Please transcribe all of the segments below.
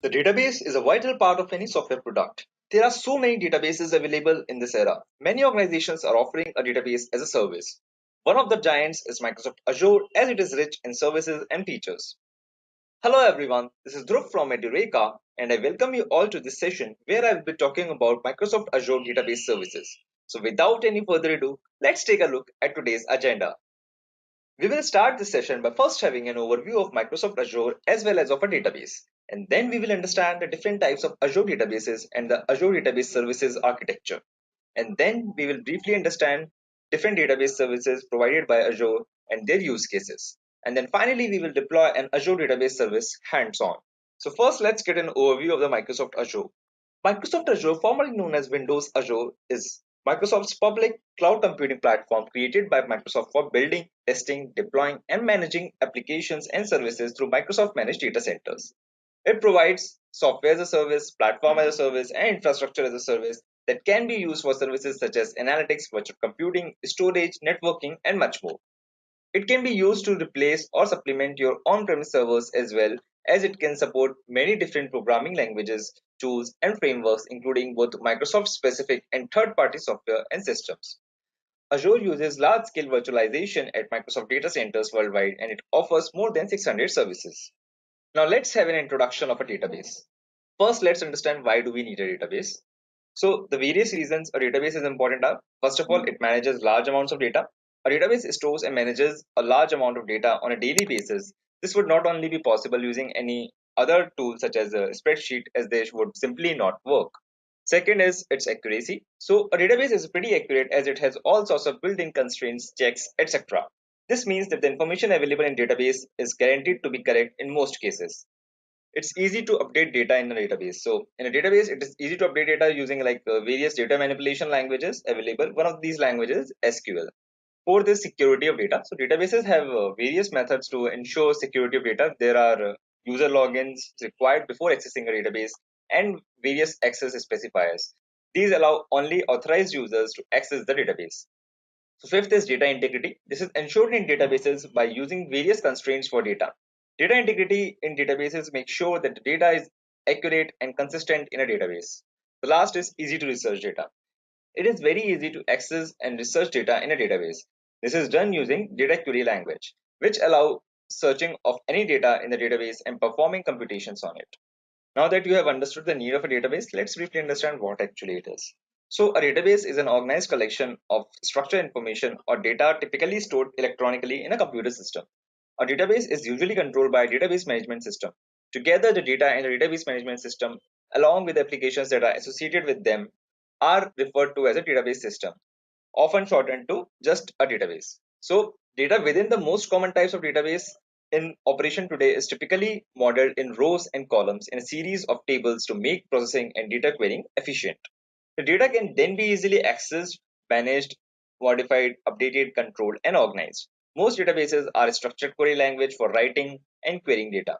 The database is a vital part of any software product. There are so many databases available in this era. Many organizations are offering a database as a service. One of the giants is Microsoft Azure, as it is rich in services and features. Hello everyone, this is Dhruv from Edureka, and I welcome you all to this session where I will be talking about Microsoft Azure Database Services. So without any further ado, let's take a look at today's agenda. We will start this session by first having an overview of Microsoft Azure as well as of a database. And then we will understand the different types of Azure databases and the Azure Database Services architecture. And then we will briefly understand different database services provided by Azure and their use cases. And then finally, we will deploy an Azure database service hands-on. So first, let's get an overview of the Microsoft Azure. Microsoft Azure, formerly known as Windows Azure, is Microsoft's public cloud computing platform created by Microsoft for building, testing, deploying, and managing applications and services through Microsoft managed data centers. It provides software as a service, platform as a service, and infrastructure as a service that can be used for services such as analytics, virtual computing, storage, networking, and much more. It can be used to replace or supplement your on-premise servers as well as it can support many different programming languages, tools, and frameworks, including both Microsoft-specific and third-party software and systems. Azure uses large-scale virtualization at Microsoft data centers worldwide, and it offers more than 600 services. Now let's have an introduction of a database. First, let's understand why do we need a database. So the various reasons a database is important are, first of all, it manages large amounts of data. A database stores and manages a large amount of data on a daily basis. This would not only be possible using any other tool such as a spreadsheet, as they would simply not work. Second is its accuracy. So a database is pretty accurate as it has all sorts of built-in constraints, checks, etc. This means that the information available in database is guaranteed to be correct in most cases. It's easy to update data in a database. So in a database, it is easy to update data using various data manipulation languages available. One of these languages is SQL. For the security of data, so databases have various methods to ensure security of data. There are user logins required before accessing a database and various access specifiers. These allow only authorized users to access the database. So fifth is data integrity. This is ensured in databases by using various constraints for data. Data integrity in databases makes sure that the data is accurate and consistent in a database. The last is easy to research data. It is very easy to access and research data in a database. This is done using data query language, which allow searching of any data in the database and performing computations on it. Now that you have understood the need of a database, let's briefly understand what actually it is. So a database is an organized collection of structured information or data typically stored electronically in a computer system. A database is usually controlled by a database management system. Together, the data in the database management system, along with the applications that are associated with them, are referred to as a database system, often shortened to just a database. So, data within the most common types of database in operation today is typically modeled in rows and columns in a series of tables to make processing and data querying efficient. The data can then be easily accessed, managed, modified, updated, controlled, and organized. Most databases are a structured query language for writing and querying data.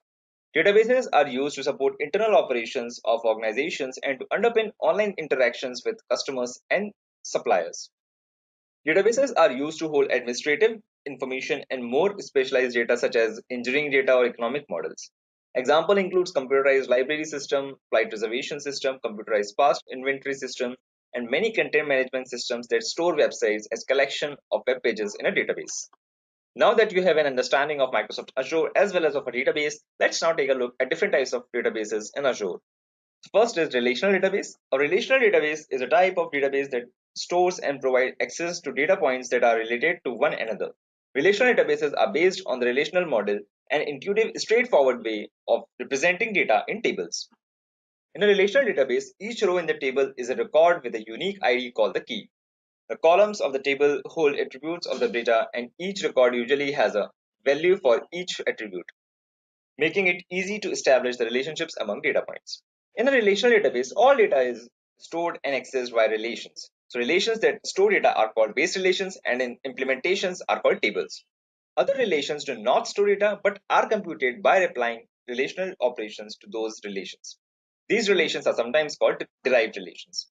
Databases are used to support internal operations of organizations and to underpin online interactions with customers and suppliers. Databases are used to hold administrative information and more specialized data such as engineering data or economic models. Example includes computerized library system, flight reservation system, computerized past inventory system, and many content management systems that store websites as collection of web pages in a database. Now that you have an understanding of Microsoft Azure as well as of a database, let's now take a look at different types of databases in Azure. First is relational database. A relational database is a type of database that stores and provides access to data points that are related to one another. Relational databases are based on the relational model, an intuitive, straightforward way of representing data in tables. In a relational database, each row in the table is a record with a unique ID called the key. The columns of the table hold attributes of the data, and each record usually has a value for each attribute, making it easy to establish the relationships among data points. In a relational database, all data is stored and accessed via relations. So relations that store data are called base relations, and in implementations are called tables. Other relations do not store data but are computed by applying relational operations to those relations. These relations are sometimes called derived relations.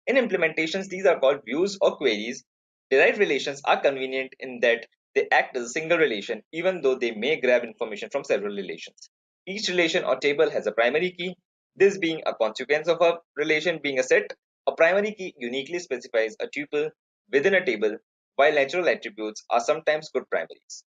In implementations, these are called views or queries. Derived relations are convenient in that they act as a single relation, even though they may grab information from several relations. Each relation or table has a primary key, This being a consequence of a relation being a set, a primary key uniquely specifies a tuple within a table, while natural attributes are sometimes good primaries.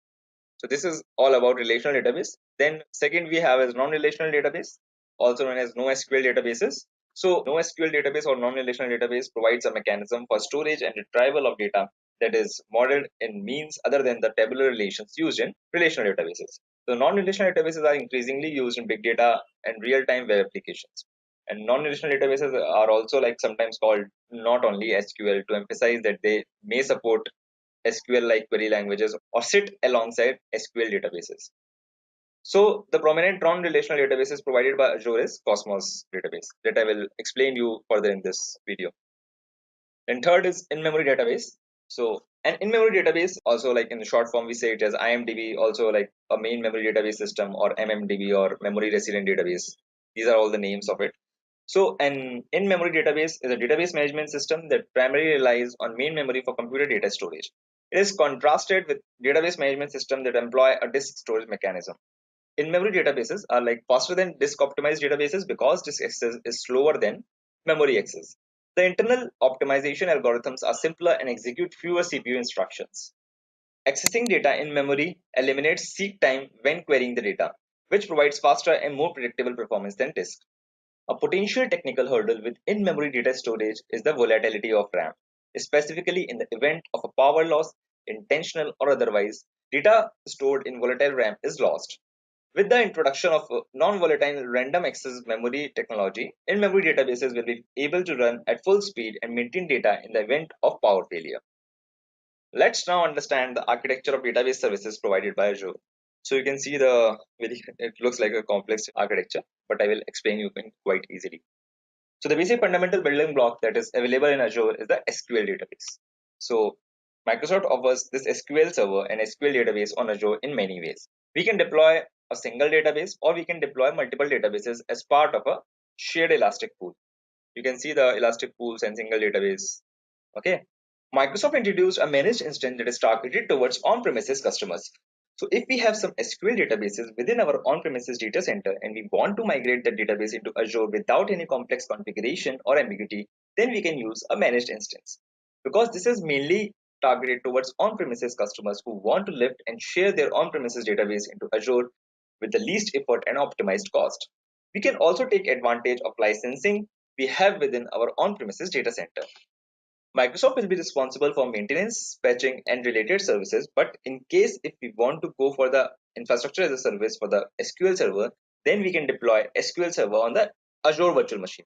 So this is all about relational database. Then second we have is non-relational database, also known as NoSQL databases. So NoSQL database or non-relational database provides a mechanism for storage and retrieval of data that is modeled in means other than the tabular relations used in relational databases. So non-relational databases are increasingly used in big data and real-time web applications. And non-relational databases are also like sometimes called not only SQL to emphasize that they may support SQL-like query languages or sit alongside SQL databases. So the prominent non-relational databases provided by Azure is Cosmos database that I will explain you further in this video. And third is in-memory database. So an in-memory database, also like in the short form we say it as IMDb, also like a main memory database system, or MMDB, or memory resident database. These are all the names of it. So an in-memory database is a database management system that primarily relies on main memory for computer data storage. It is contrasted with database management systems that employ a disk storage mechanism. In-memory databases are like faster than disk optimized databases because disk access is slower than memory access. The internal optimization algorithms are simpler and execute fewer CPU instructions. Accessing data in memory eliminates seek time when querying the data, which provides faster and more predictable performance than disk. A potential technical hurdle with in-memory data storage is the volatility of RAM. Specifically, in the event of a power loss, intentional or otherwise, data stored in volatile RAM is lost. With the introduction of non-volatile random access memory technology, in-memory databases will be able to run at full speed and maintain data in the event of power failure. Let's now understand the architecture of database services provided by Azure. So you can see it looks like a complex architecture, but I will explain you quite easily. So the basic fundamental building block that is available in Azure is the SQL database. So Microsoft offers this SQL server and SQL database on Azure in many ways. We can deploy a single database, or we can deploy multiple databases as part of a shared elastic pool. You can see the elastic pools and single database. Okay. Microsoft introduced a managed instance that is targeted towards on-premises customers. So if we have some SQL databases within our on-premises data center and we want to migrate the database into Azure without any complex configuration or ambiguity, then we can use a managed instance. Because this is mainly targeted towards on-premises customers who want to lift and share their on-premises database into Azure with the least effort and optimized cost. We can also take advantage of licensing we have within our on-premises data center. Microsoft will be responsible for maintenance, patching, and related services. But in case if we want to go for the infrastructure as a service for the SQL server, then we can deploy SQL server on the Azure virtual machine.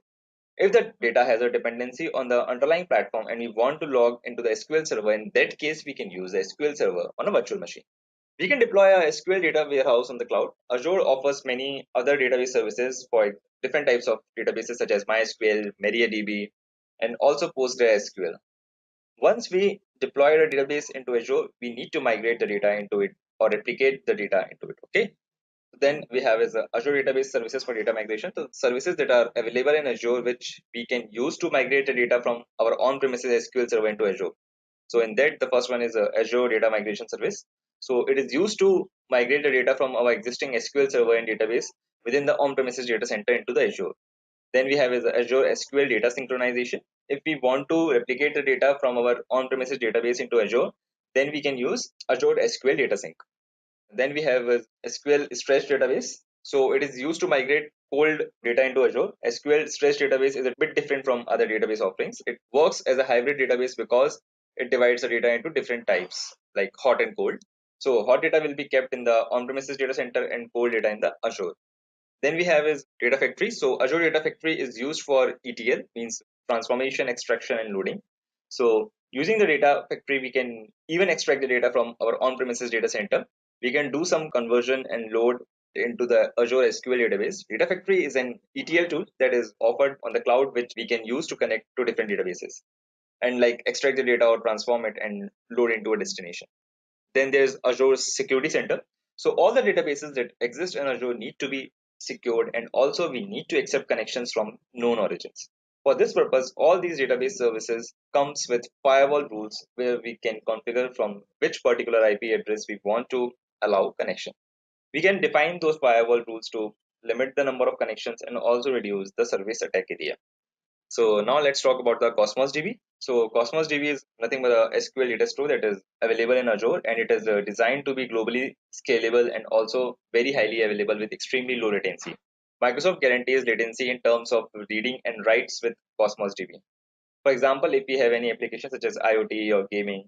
If the data has a dependency on the underlying platform and we want to log into the SQL server, in that case, we can use the SQL server on a virtual machine. We can deploy a SQL data warehouse on the cloud. Azure offers many other database services for different types of databases such as MySQL, MariaDB, and also PostgreSQL. Once we deploy a database into Azure, we need to migrate the data into it or replicate the data into it. Okay. Then we have is Azure Database Services for data migration. So services that are available in Azure, which we can use to migrate the data from our on-premises SQL server into Azure. So in that, the first one is Azure Data Migration Service. So it is used to migrate the data from our existing SQL server and database within the on-premises data center into the Azure. Then we have is Azure SQL Data Synchronization. If we want to replicate the data from our on-premises database into Azure, then we can use Azure SQL Data Sync. Then we have a SQL Stretch Database. So it is used to migrate cold data into Azure. SQL Stretch Database is a bit different from other database offerings. It works as a hybrid database because it divides the data into different types like hot and cold. So hot data will be kept in the on-premises data center and cold data in the Azure. Then we have is Data Factory. So Azure Data Factory is used for ETL, means transformation, extraction, and loading. So using the Data Factory, we can even extract the data from our on-premises data center. We can do some conversion and load into the Azure SQL database. Data Factory is an ETL tool that is offered on the cloud, which we can use to connect to different databases and like extract the data or transform it and load into a destination. Then there's Azure Security Center. So all the databases that exist in Azure need to be secured, and also we need to accept connections from known origins. For this purpose, all these database services comes with firewall rules where we can configure from which particular IP address we want to allow connection. We can define those firewall rules to limit the number of connections and also reduce the service attack area. So now let's talk about the Cosmos DB. So Cosmos DB is nothing but a SQL data store that is available in Azure, and it is designed to be globally scalable and also very highly available with extremely low latency. Microsoft guarantees latency in terms of reading and writes with Cosmos DB. For example, if we have any application such as IoT or gaming,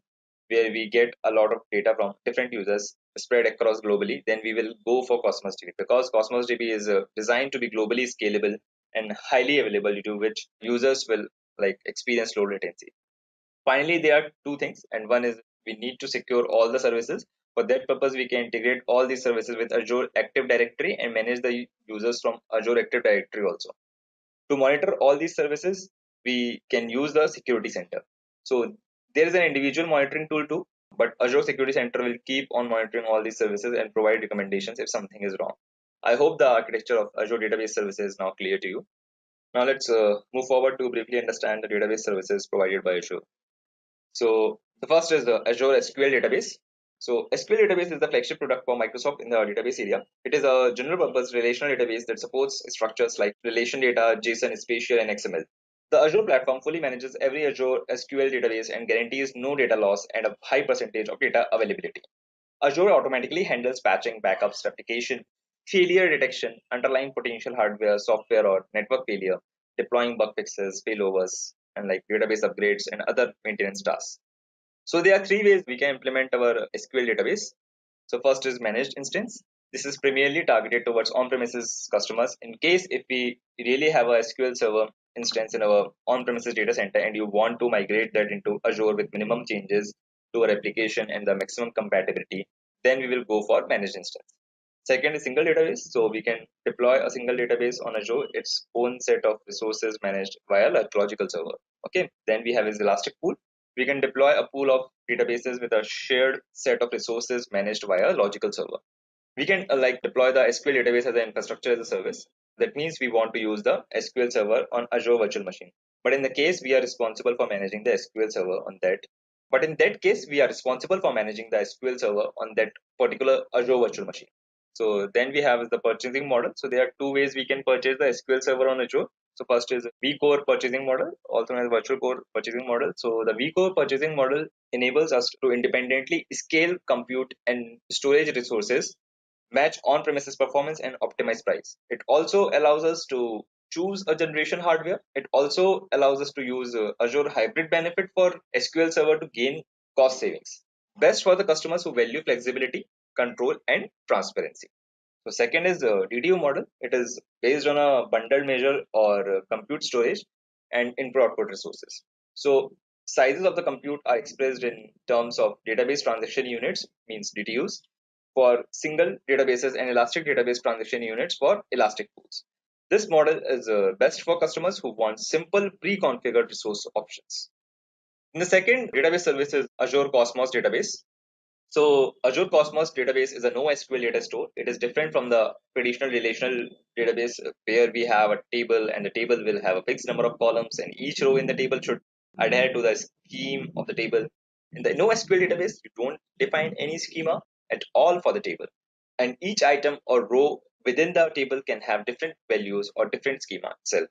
where we get a lot of data from different users spread across globally, then we will go for Cosmos DB because Cosmos DB is designed to be globally scalable and highly available, due to which users will like experience low latency. Finally, there are two things, and one is we need to secure all the services. For that purpose, we can integrate all these services with Azure Active Directory and manage the users from Azure Active Directory also. To monitor all these services, we can use the Security Center. So there is an individual monitoring tool too, but Azure Security Center will keep on monitoring all these services and provide recommendations if something is wrong. I hope the architecture of Azure Database Services is now clear to you. Now let's move forward to briefly understand the database services provided by Azure. So the first is the Azure SQL Database. So SQL Database is the flagship product for Microsoft in the database area. It is a general purpose relational database that supports structures like relation data, JSON, spatial, and XML. The Azure platform fully manages every Azure SQL database and guarantees no data loss and a high percentage of data availability. Azure automatically handles patching, backups, replication, failure detection, underlying potential hardware, software, or network failure, deploying bug fixes, failovers, and like database upgrades and other maintenance tasks. So there are three ways we can implement our SQL database. So first is managed instance. This is primarily targeted towards on-premises customers. In case if we really have a SQL Server instance in our on-premises data center and you want to migrate that into Azure with minimum changes to our application and the maximum compatibility, then we will go for managed instance. Second is single database. So we can deploy a single database on Azure, its own set of resources managed via a logical server. Okay. Then we have is elastic pool. We can deploy a pool of databases with a shared set of resources managed via a logical server. We can like deploy the SQL database as an infrastructure as a service. That means we want to use the SQL server on Azure virtual machine. But in the case we are responsible for managing the SQL server on that. But in that case, we are responsible for managing the SQL server on that particular Azure virtual machine. So then we have the purchasing model. So there are two ways we can purchase the SQL server on Azure. So first is vCore purchasing model, also known as virtual core purchasing model. So the vCore purchasing model enables us to independently scale compute and storage resources, match on-premises performance, and optimize price. It also allows us to choose a generation hardware. It also allows us to use Azure hybrid benefit for SQL Server to gain cost savings. Best for the customers who value flexibility, control, and transparency. So second is the DDU model. It is based on a bundled measure or compute storage and input-output resources. So sizes of the compute are expressed in terms of database transaction units, means DTUs, for single databases and elastic database transaction units for elastic pools. This model is best for customers who want simple pre-configured resource options. And the second database service is Azure Cosmos Database. So Azure Cosmos Database is a NoSQL data store. It is different from the traditional relational database where we have a table and the table will have a fixed number of columns and each row in the table should adhere to the scheme of the table. In the NoSQL database, you don't define any schema at all for the table. And each item or row within the table can have different values or different schema itself.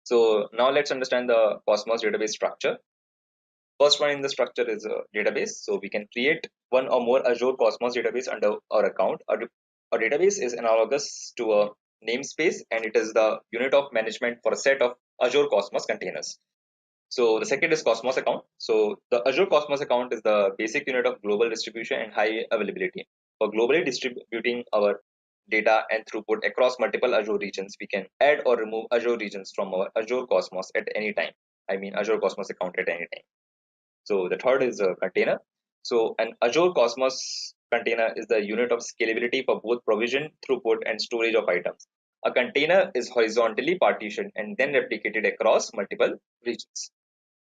So now let's understand the Cosmos database structure. First one in the structure is a database. So we can create one or more Azure Cosmos database under our account. A database is analogous to a namespace and it is the unit of management for a set of Azure Cosmos containers. So the second is Cosmos account. So the Azure Cosmos account is the basic unit of global distribution and high availability. For globally distributing our data and throughput across multiple Azure regions, we can add or remove Azure regions from our Azure Cosmos at any time. I mean Azure Cosmos account at any time. So the third is a container. So an Azure Cosmos container is the unit of scalability for both provision, throughput, and storage of items. A container is horizontally partitioned and then replicated across multiple regions.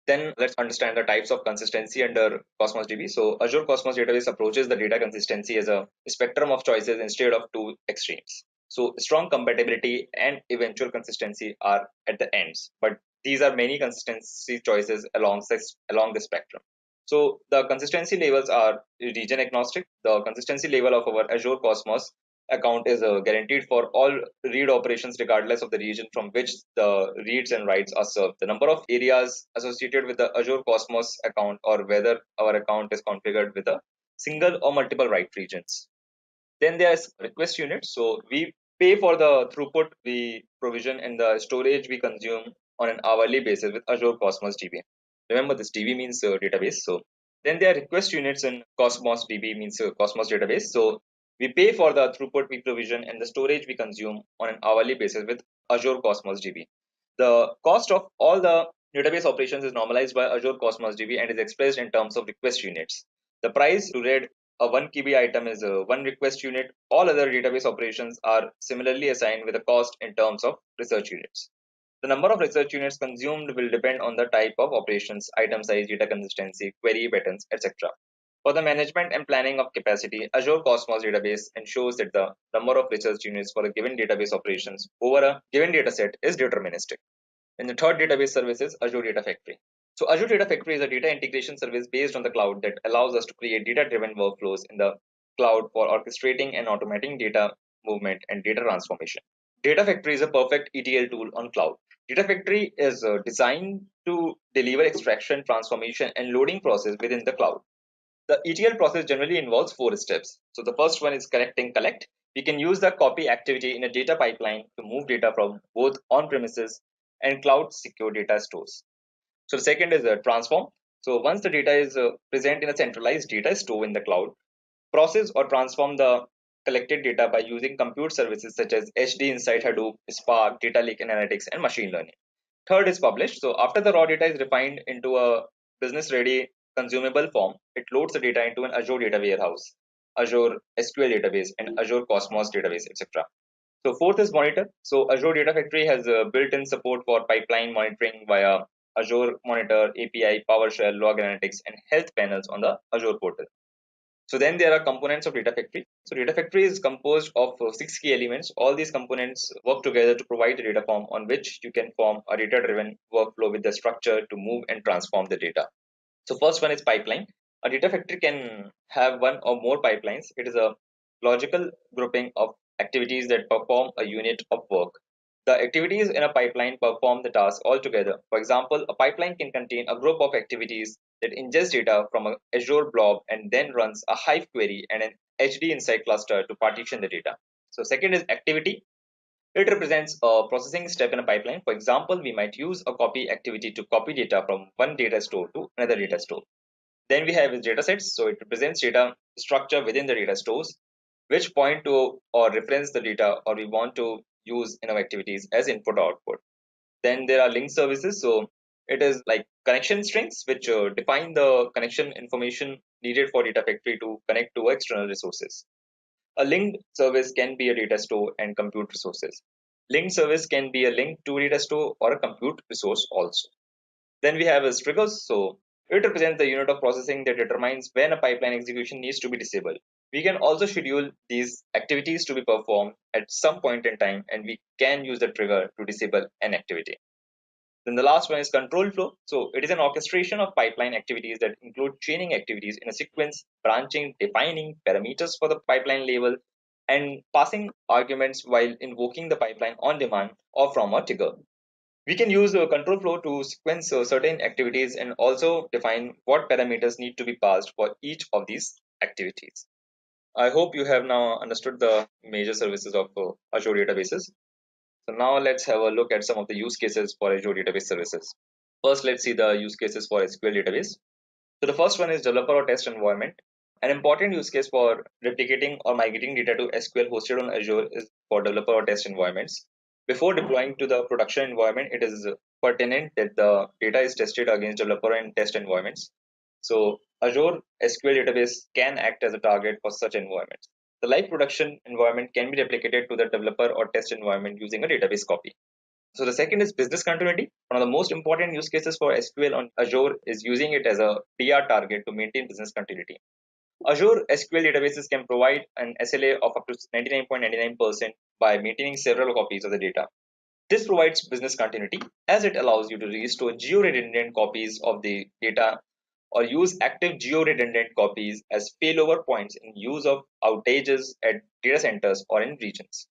Then let's understand the types of consistency under Cosmos DB. So Azure Cosmos Database approaches the data consistency as a spectrum of choices instead of two extremes. So strong compatibility and eventual consistency are at the ends, but these are many consistency choices along the spectrum. So the consistency levels are region agnostic. The consistency level of our Azure Cosmos account is guaranteed for all read operations regardless of the region from which the reads and writes are served. The number of areas associated with the Azure Cosmos account or whether our account is configured with a single or multiple write regions. Then there's request unit. So we pay for the throughput we provision and the storage we consume on an hourly basis with Azure Cosmos DB. Remember this DB means database. So then there are request units in Cosmos DB means Cosmos database. So we pay for the throughput we provision and the storage we consume on an hourly basis with Azure Cosmos DB. The cost of all the database operations is normalized by Azure Cosmos DB and is expressed in terms of request units. The price to read a 1 KB item is a 1 request unit. All other database operations are similarly assigned with a cost in terms of research units. The number of research units consumed will depend on the type of operations, item size, data consistency, query patterns, etc. For the management and planning of capacity, Azure Cosmos Database ensures that the number of research units for a given database operations over a given dataset is deterministic. And the third database service is Azure Data Factory. So Azure Data Factory is a data integration service based on the cloud that allows us to create data-driven workflows in the cloud for orchestrating and automating data movement and data transformation. Data Factory is a perfect ETL tool on cloud. Data Factory is designed to deliver extraction, transformation, and loading process within the cloud. The ETL process generally involves 4 steps. So the first one is collect and collect. We can use the copy activity in a data pipeline to move data from both on-premises and cloud secure data stores. So the second is a transform. So once the data is present in a centralized data store in the cloud, process or transform the collected data by using compute services such as HD inside Hadoop, Spark, data lake analytics, and machine learning. Third is publish. So after the raw data is refined into a business ready consumable form, it loads the data into an Azure data warehouse, Azure SQL database, and Azure Cosmos database, etc. So fourth is monitor. So Azure Data Factory has built-in support for pipeline monitoring via Azure Monitor, API, PowerShell, log analytics, and health panels on the Azure portal. So then there are components of Data Factory. So Data Factory is composed of 6 key elements. All these components work together to provide a data form on which you can form a data-driven workflow with the structure to move and transform the data. So first one is pipeline. A data factory can have one or more pipelines. It is a logical grouping of activities that perform a unit of work. The activities in a pipeline perform the task altogether. For example, a pipeline can contain a group of activities that ingest data from an Azure blob and then runs a Hive query and an HD Insight cluster to partition the data. So second is activity. It represents a processing step in a pipeline. For example, we might use a copy activity to copy data from one data store to another data store. Then we have data sets. So it represents data structure within the data stores, which point to or reference the data or we want to use in our activities as input or output. Then there are link services. So it is like connection strings, which define the connection information needed for Data Factory to connect to external resources. A linked service can be a data store and compute resources. Linked service can be a link to data store or a compute resource also. Then we have as triggers. So it represents the unit of processing that determines when a pipeline execution needs to be disabled. We can also schedule these activities to be performed at some point in time, and we can use the trigger to disable an activity. Then the last one is control flow. So it is an orchestration of pipeline activities that include chaining activities in a sequence, branching, defining parameters for the pipeline label, and passing arguments while invoking the pipeline on demand or from a trigger. We can use a control flow to sequence certain activities and also define what parameters need to be passed for each of these activities. I hope you have now understood the major services of Azure databases. So now let's have a look at some of the use cases for Azure database services. First, let's see the use cases for SQL database. So the first one is developer or test environment. An important use case for replicating or migrating data to SQL hosted on Azure is for developer or test environments. Before deploying to the production environment, it is pertinent that the data is tested against developer and test environments. So Azure SQL Database can act as a target for such environments. The live production environment can be replicated to the developer or test environment using a database copy. So the second is business continuity. One of the most important use cases for SQL on Azure is using it as a PR target to maintain business continuity. Azure SQL databases can provide an SLA of up to 99.99% by maintaining several copies of the data. This provides business continuity as it allows you to restore geo-redundant copies of the data or use active geo-redundant copies as failover points in use of outages at data centers or in regions.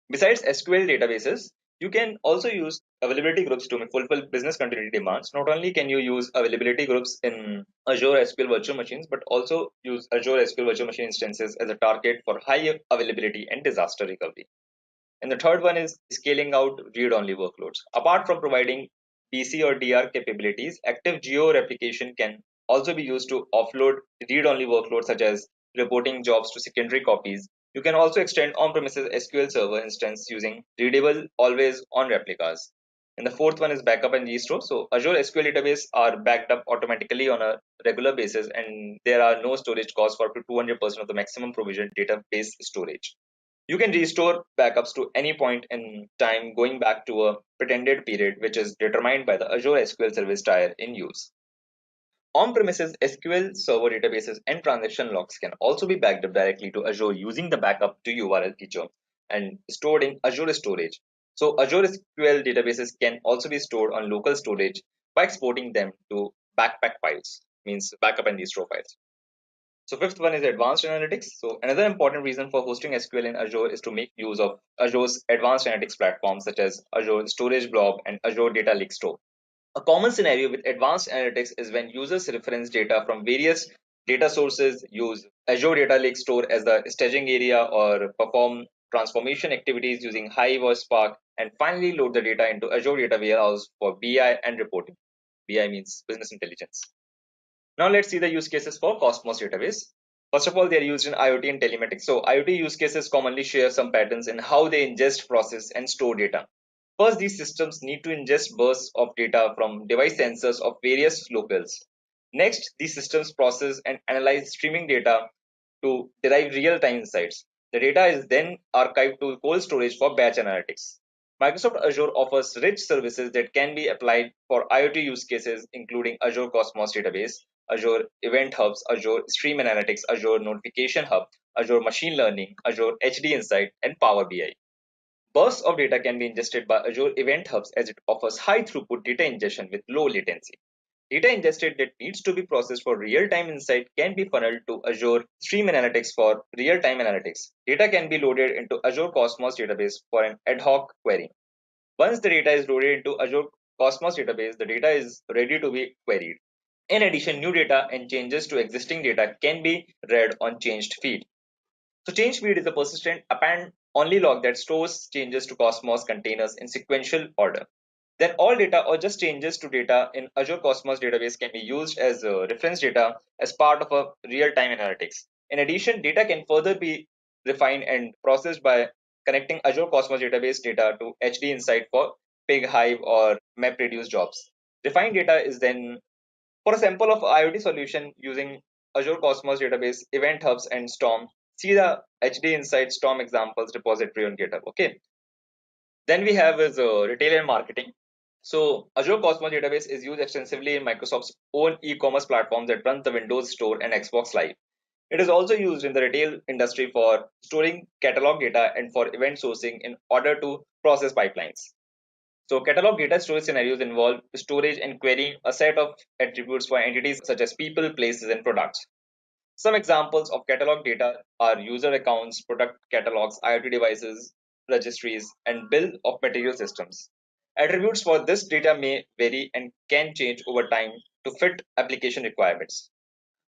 Besides SQL databases, you can also use availability groups to fulfill business continuity demands. Not only can you use availability groups in Azure SQL virtual machines, but also use Azure SQL virtual machine instances as a target for high availability and disaster recovery. And the third one is scaling out read-only workloads. Apart from providing PC or DR capabilities, active geo replication can also be used to offload read-only workloads such as reporting jobs to secondary copies. You can also extend on-premises SQL Server instance using readable always-on replicas. And the fourth one is backup and restore. So Azure SQL Database are backed up automatically on a regular basis, and there are no storage costs for up to 200% of the maximum provisioned database storage. You can restore backups to any point in time going back to a pretended period which is determined by the Azure SQL Service tier in use. On-premises SQL Server databases and transaction logs can also be backed up directly to Azure using the backup to URL feature and stored in Azure storage. So Azure SQL databases can also be stored on local storage by exporting them to backpack files, means backup and restore files. So fifth one is advanced analytics. So another important reason for hosting SQL in Azure is to make use of Azure's advanced analytics platforms such as Azure Storage Blob and Azure Data Lake Store. A common scenario with advanced analytics is when users reference data from various data sources, use Azure Data Lake Store as the staging area, or perform transformation activities using Hive or Spark, and finally load the data into Azure Data Warehouse for BI and reporting. BI means business intelligence. Now let's see the use cases for Cosmos database. First of all, they are used in IoT and telematics. So IoT use cases commonly share some patterns in how they ingest, process, and store data. First, these systems need to ingest bursts of data from device sensors of various locales. Next, these systems process and analyze streaming data to derive real-time insights. The data is then archived to cold storage for batch analytics. Microsoft Azure offers rich services that can be applied for IoT use cases, including Azure Cosmos Database, Azure Event Hubs, Azure Stream Analytics, Azure Notification Hub, Azure Machine Learning, Azure HD Insight, and Power BI. Bursts of data can be ingested by Azure Event Hubs as it offers high throughput data ingestion with low latency. Data ingested that needs to be processed for real-time insight can be funneled to Azure Stream Analytics for real-time analytics. Data can be loaded into Azure Cosmos Database for an ad hoc query. Once the data is loaded into Azure Cosmos Database, the data is ready to be queried. In addition, new data and changes to existing data can be read on changed feed. So change feed is a persistent append only log that stores changes to Cosmos containers in sequential order. Then all data or just changes to data in Azure Cosmos Database can be used as reference data as part of a real-time analytics. In addition, data can further be refined and processed by connecting Azure Cosmos Database data to HD Insight for Pig, Hive, or MapReduce jobs. Refined data is then for a sample of IoT solution using Azure Cosmos Database, Event Hubs, and Storm. See the HD Insight Storm examples repository on GitHub. Okay. Then we have is retail and marketing. So Azure Cosmos Database is used extensively in Microsoft's own e-commerce platform that runs the Windows Store and Xbox Live. It is also used in the retail industry for storing catalog data and for event sourcing in order to process pipelines. So catalog data storage scenarios involve storage and querying a set of attributes for entities such as people, places, and products. Some examples of catalog data are user accounts, product catalogs, IoT devices, registries, and bill of material systems. Attributes for this data may vary and can change over time to fit application requirements.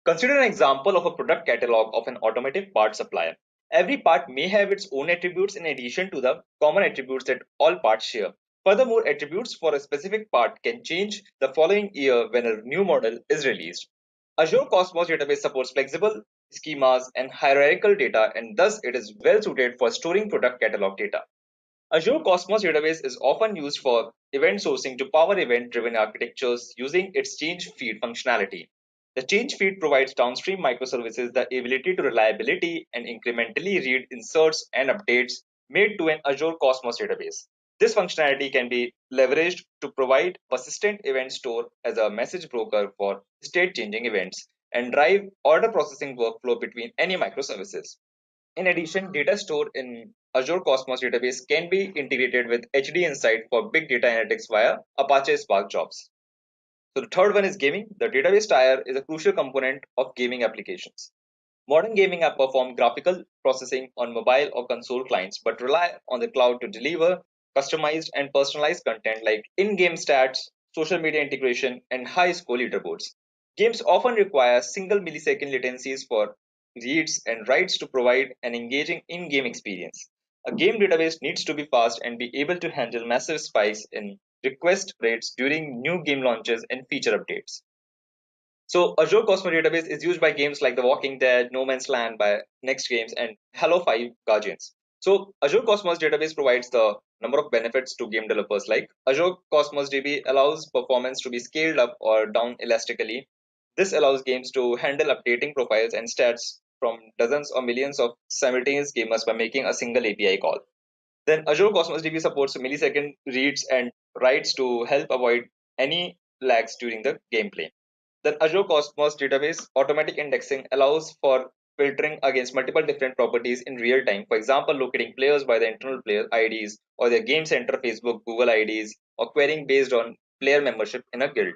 Consider an example of a product catalog of an automotive part supplier. Every part may have its own attributes in addition to the common attributes that all parts share. Furthermore, attributes for a specific part can change the following year when a new model is released. Azure Cosmos Database supports flexible schemas and hierarchical data, and thus it is well suited for storing product catalog data. Azure Cosmos Database is often used for event sourcing to power event-driven architectures using its change feed functionality. The change feed provides downstream microservices the ability to reliably and incrementally read inserts and updates made to an Azure Cosmos database. This functionality can be leveraged to provide persistent event store as a message broker for state-changing events and drive order processing workflow between any microservices. In addition, data stored in Azure Cosmos Database can be integrated with HD Insight for big data analytics via Apache Spark jobs. So the third one is gaming. The database tier is a crucial component of gaming applications. Modern gaming apps perform graphical processing on mobile or console clients but rely on the cloud to deliver customized and personalized content like in-game stats, social media integration, and high-score leaderboards. Games often require single millisecond latencies for reads and writes to provide an engaging in-game experience. A game database needs to be fast and be able to handle massive spikes in request rates during new game launches and feature updates. So Azure Cosmos Database is used by games like The Walking Dead, No Man's Land by Next Games, and Halo 5 Guardians. So Azure Cosmos Database provides the number of benefits to game developers like Azure Cosmos DB allows performance to be scaled up or down elastically. This allows games to handle updating profiles and stats from dozens or millions of simultaneous gamers by making a single API call. Then Azure Cosmos DB supports millisecond reads and writes to help avoid any lags during the gameplay. Then Azure Cosmos Database automatic indexing allows for filtering against multiple different properties in real time. For example, locating players by their internal player IDs or their Game Center, Facebook, Google IDs, or querying based on player membership in a guild.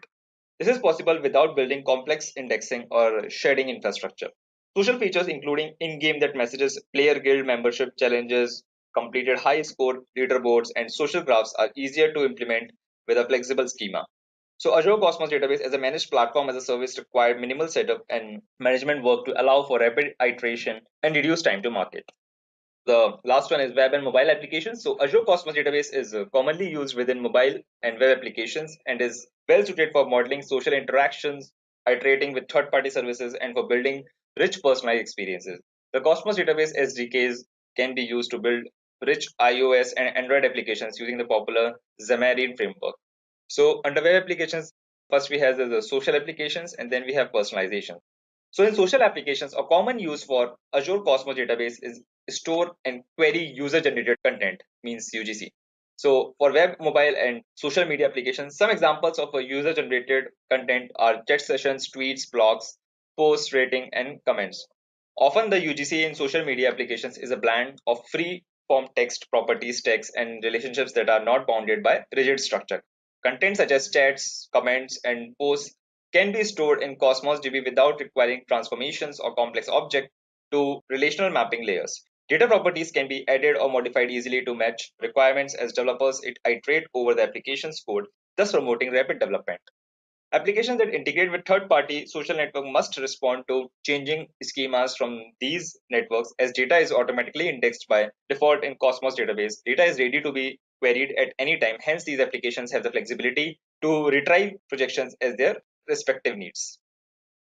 This is possible without building complex indexing or sharding infrastructure. Social features including in-game that messages player guild membership challenges, completed high score leaderboards, and social graphs are easier to implement with a flexible schema. So Azure Cosmos Database as a managed platform as a service required minimal setup and management work to allow for rapid iteration and reduce time to market. The last one is web and mobile applications. So Azure Cosmos Database is commonly used within mobile and web applications and is well suited for modeling social interactions, iterating with third-party services, and for building rich personalized experiences. The Cosmos Database SDKs can be used to build rich iOS and Android applications using the popular Xamarin framework. So under web applications, first we have the social applications and then we have personalization. So in social applications, a common use for Azure Cosmos Database is store and query user-generated content, means UGC. So for web, mobile, and social media applications, some examples of a user-generated content are chat sessions, tweets, blogs, posts, rating, and comments. Often the UGC in social media applications is a blend of free form text, properties, text, and relationships that are not bounded by rigid structure. Content such as chats, comments, and posts can be stored in Cosmos DB without requiring transformations or complex object to relational mapping layers. Data properties can be added or modified easily to match requirements as developers iterate over the application's code, thus promoting rapid development. Applications that integrate with third-party social network must respond to changing schemas from these networks as data is automatically indexed by default in Cosmos database. Data is ready to be queried at any time. Hence, these applications have the flexibility to retrieve projections as their respective needs.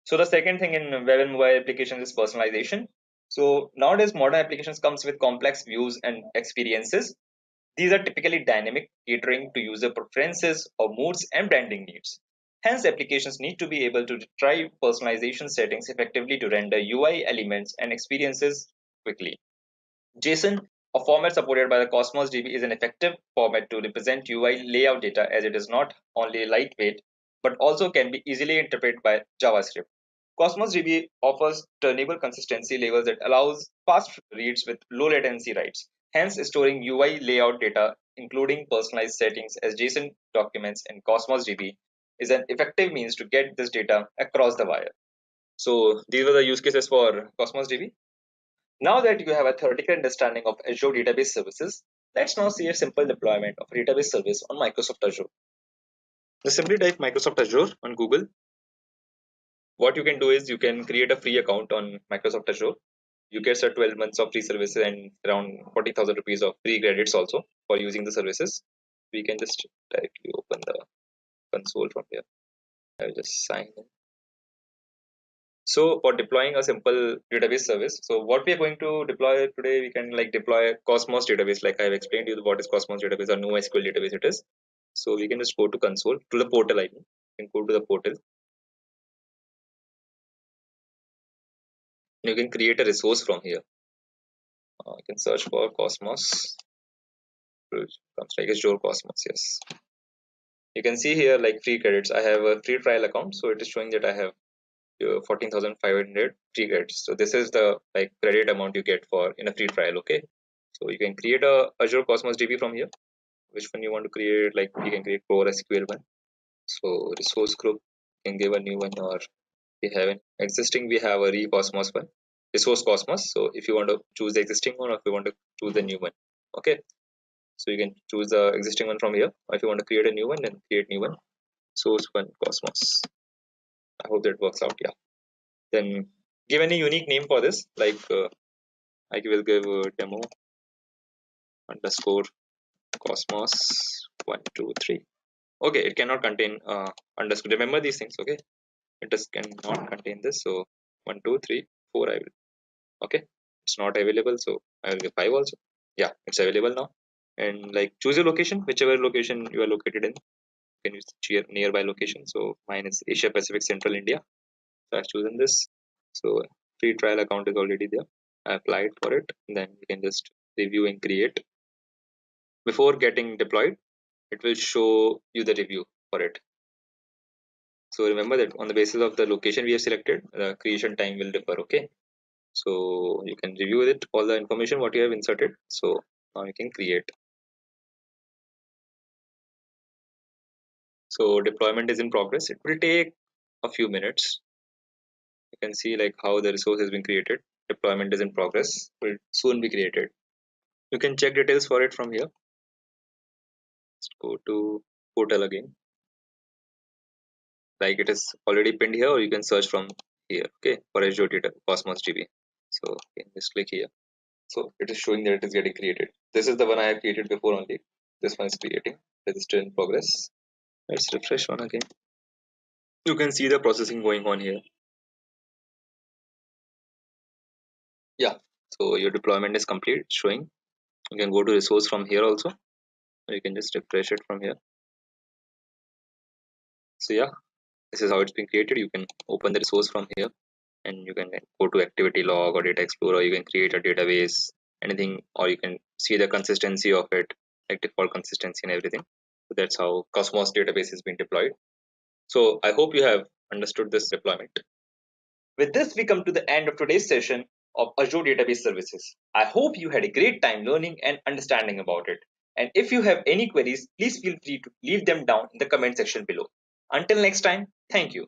So the second thing in web and mobile applications is personalization. So nowadays, modern applications comes with complex views and experiences. These are typically dynamic, catering to user preferences or moods and branding needs. Hence, applications need to be able to retrieve personalization settings effectively to render UI elements and experiences quickly. JSON, a format supported by the Cosmos DB, is an effective format to represent UI layout data as it is not only lightweight but also can be easily interpreted by JavaScript. Cosmos DB offers turnable consistency levels that allows fast reads with low latency writes. Hence, storing UI layout data, including personalized settings as JSON documents in Cosmos DB, is an effective means to get this data across the wire. So these are the use cases for Cosmos DB. Now that you have a theoretical understanding of Azure Database Services, let's now see a simple deployment of a database service on Microsoft Azure. Just simply type Microsoft Azure on Google. What you can do is you can create a free account on Microsoft Azure. You get 12 months of free services and around 40,000 rupees of free credits also for using the services. We can just directly open the console from here. I'll just sign in. So for deploying a simple database service, so what we are going to deploy today, we can like deploy Cosmos database, like I've explained to you what is Cosmos database or NoSQL database it is. So we can just go to console, to the portal I mean. You can go to the portal. You can create a resource from here. You can search for Cosmos. Comes like Azure Cosmos, yes. You can see here like free credits. I have a free trial account, so it is showing that I have 14,500 free credits. So this is the like credit amount you get for in a free trial. Okay, so you can create a Azure Cosmos DB from here. Which one you want to create? Like you can create Core SQL one. So resource group, you can give a new one, or we have an existing, we have a cosmos one, resource cosmos. So if you want to choose the existing one, or if you want to choose the new one, okay, so you can choose the existing one from here, or if you want to create a new one, then create new one, source one cosmos. I hope that works out. Yeah, then give any unique name for this, like I will give demo underscore cosmos 123. Okay, it cannot contain underscore, remember these things. Okay, it just cannot contain this, so 1 2 3 4 I will. Okay, it's not available, so I will give 5 also. Yeah, it's available now. And like, choose your location, whichever location you are located in. You can use nearby location. So mine is Asia Pacific Central India, so I've chosen this. So free trial account is already there, I applied for it. Then you can just review and create. Before getting deployed, it will show you the review for it. So remember that on the basis of the location we have selected, the creation time will differ. Okay, so you can review it, all the information what you have inserted. So now you can create. So deployment is in progress, it will take a few minutes. You can see like how the resource has been created. Deployment is in progress, will soon be created. You can check details for it from here. Let's go to portal again, like it is already pinned here, or you can search from here. Okay, for Azure Data Cosmos DB. So you can just click here. So it is showing that it is getting created. This is the one I have created before only. This one is creating. It is still in progress. Let's refresh one again. You can see the processing going on here. Yeah. So your deployment is complete, showing. You can go to resource from here also. Or you can just refresh it from here. So yeah, this is how it's been created. You can open the resource from here, and you can go to activity log or data explorer. You can create a database, anything, or you can see the consistency of it, like default consistency and everything. So that's how Cosmos database has been deployed. So I hope you have understood this deployment. With this, we come to the end of today's session of Azure Database Services. I hope you had a great time learning and understanding about it. And if you have any queries, please feel free to leave them down in the comment section below. Until next time, thank you.